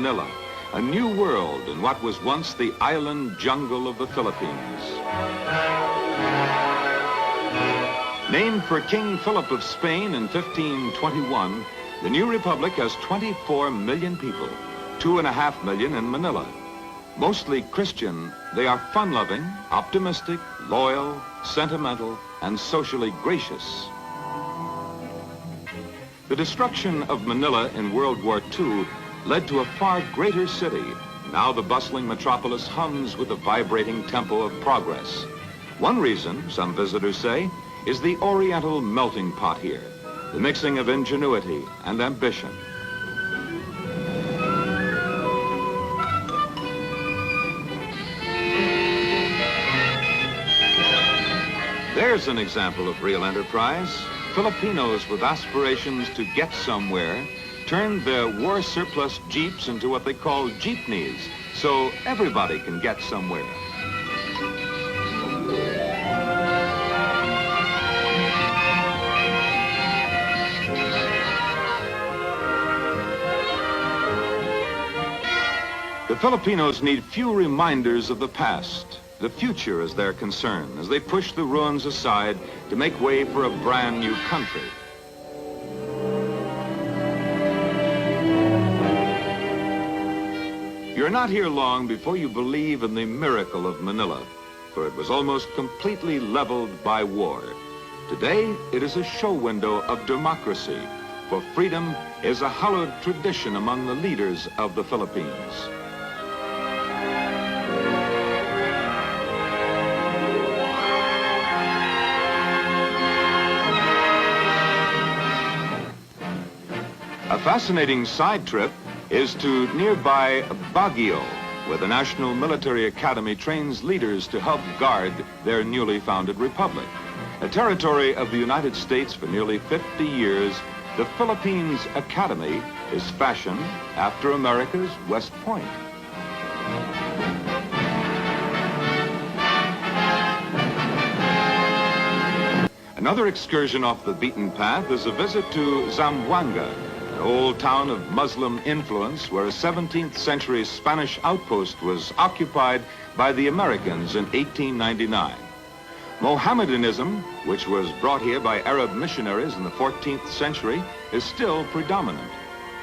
Manila, a new world in what was once the island jungle of the Philippines. Named for King Philip of Spain in 1521, the new republic has 24 million people, 2.5 million in Manila. Mostly Christian, they are fun-loving, optimistic, loyal, sentimental, and socially gracious. The destruction of Manila in World War II led to a far greater city. Now the bustling metropolis hums with the vibrating tempo of progress. One reason, some visitors say, is the Oriental melting pot here, the mixing of ingenuity and ambition. There's an example of real enterprise. Filipinos with aspirations to get somewhere turned their war surplus jeeps into what they call jeepneys, so everybody can get somewhere. The Filipinos need few reminders of the past. The future is their concern as they push the ruins aside to make way for a brand new country. You're not here long before you believe in the miracle of Manila, for it was almost completely leveled by war. Today, it is a show window of democracy, for freedom is a hallowed tradition among the leaders of the Philippines. A fascinating side trip is to nearby Baguio, where the National Military Academy trains leaders to help guard their newly founded republic. A territory of the United States for nearly 50 years, the Philippines Academy is fashioned after America's West Point. Another excursion off the beaten path is a visit to Zamboanga, an old town of Muslim influence where a 17th century Spanish outpost was occupied by the Americans in 1899. Mohammedanism, which was brought here by Arab missionaries in the 14th century, is still predominant,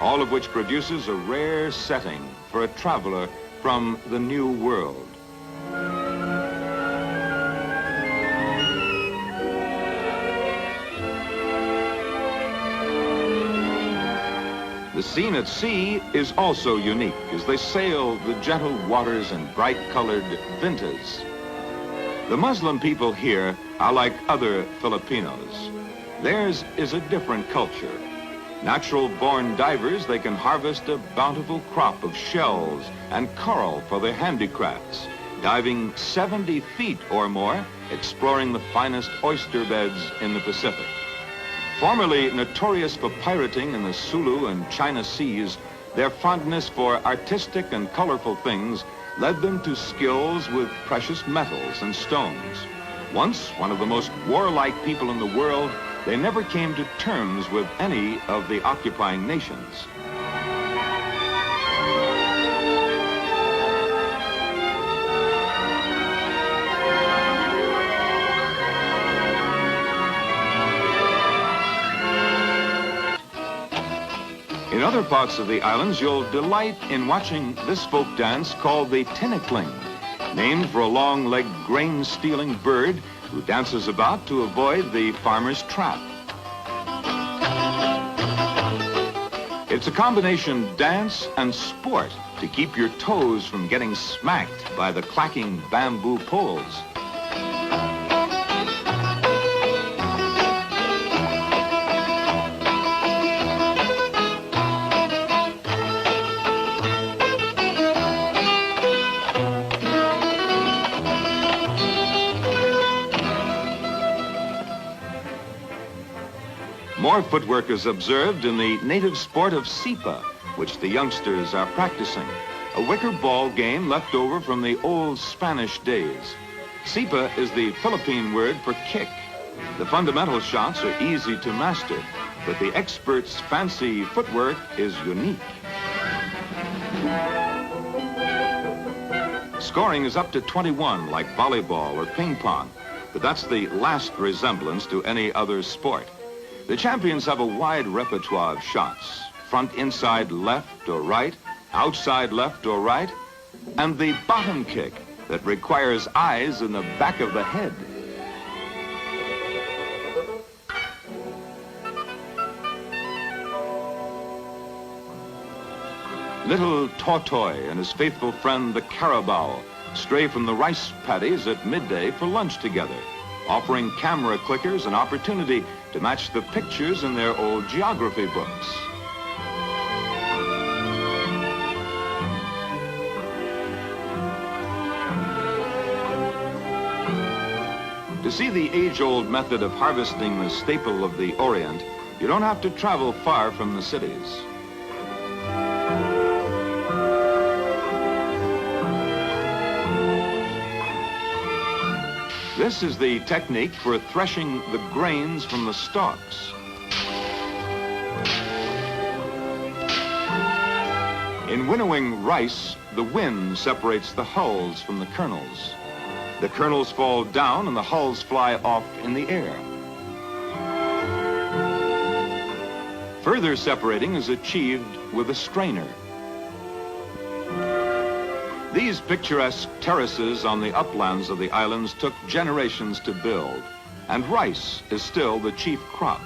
all of which produces a rare setting for a traveler from the New World. The scene at sea is also unique as they sail the gentle waters in bright-colored vintas. The Muslim people here are like other Filipinos. Theirs is a different culture. Natural-born divers, they can harvest a bountiful crop of shells and coral for their handicrafts, diving 70 feet or more, exploring the finest oyster beds in the Pacific. Formerly notorious for pirating in the Sulu and China seas, their fondness for artistic and colorful things led them to skills with precious metals and stones. Once one of the most warlike people in the world, they never came to terms with any of the occupying nations. In other parts of the islands, you'll delight in watching this folk dance called the tinikling, named for a long-legged grain-stealing bird who dances about to avoid the farmer's trap. It's a combination dance and sport to keep your toes from getting smacked by the clacking bamboo poles. More footwork is observed in the native sport of sipa, which the youngsters are practicing, a wicker ball game left over from the old Spanish days. Sipa is the Philippine word for kick. The fundamental shots are easy to master, but the expert's fancy footwork is unique. scoring is up to 21, like volleyball or ping pong, but that's the last resemblance to any other sport. The champions have a wide repertoire of shots, front inside left or right, outside left or right, and the bottom kick that requires eyes in the back of the head. Little Tortoy and his faithful friend the Carabao stray from the rice paddies at midday for lunch together, offering camera clickers an opportunity to match the pictures in their old geography books. To see the age-old method of harvesting the staple of the Orient, you don't have to travel far from the cities. This is the technique for threshing the grains from the stalks. In winnowing rice, the wind separates the hulls from the kernels. The kernels fall down and the hulls fly off in the air. Further separating is achieved with a strainer. These picturesque terraces on the uplands of the islands took generations to build, and rice is still the chief crop.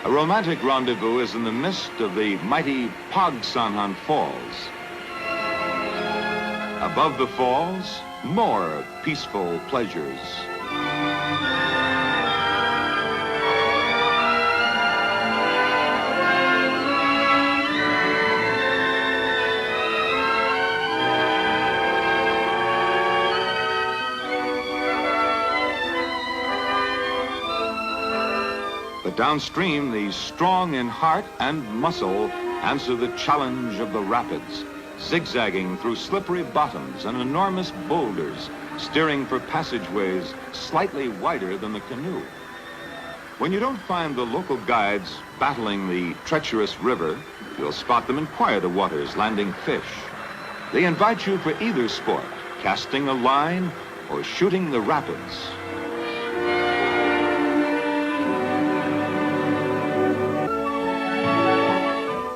A romantic rendezvous is in the midst of the mighty Pagsanhan Falls. Above the falls, more peaceful pleasures. But downstream, the strong in heart and muscle answer the challenge of the rapids, zigzagging through slippery bottoms and enormous boulders, steering for passageways slightly wider than the canoe. When you don't find the local guides battling the treacherous river, you'll spot them in quieter waters landing fish. They invite you for either sport, casting a line or shooting the rapids.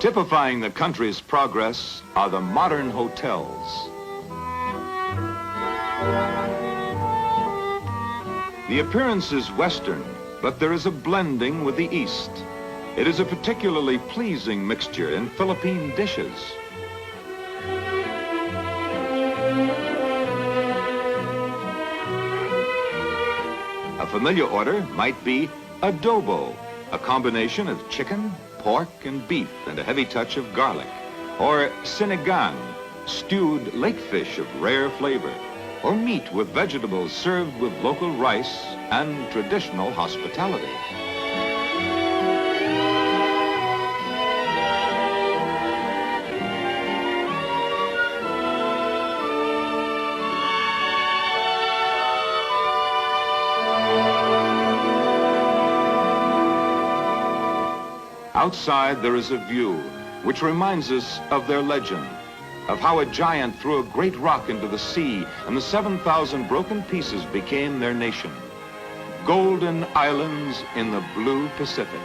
Typifying the country's progress are the modern hotels. The appearance is Western, but there is a blending with the East. It is a particularly pleasing mixture in Philippine dishes. A familiar order might be adobo, a combination of chicken, pork and beef and a heavy touch of garlic. Or sinigang, stewed lake fish of rare flavor. Or meat with vegetables served with local rice and traditional hospitality. Outside there is a view which reminds us of their legend, of how a giant threw a great rock into the sea and the 7,000 broken pieces became their nation. Golden islands in the blue Pacific.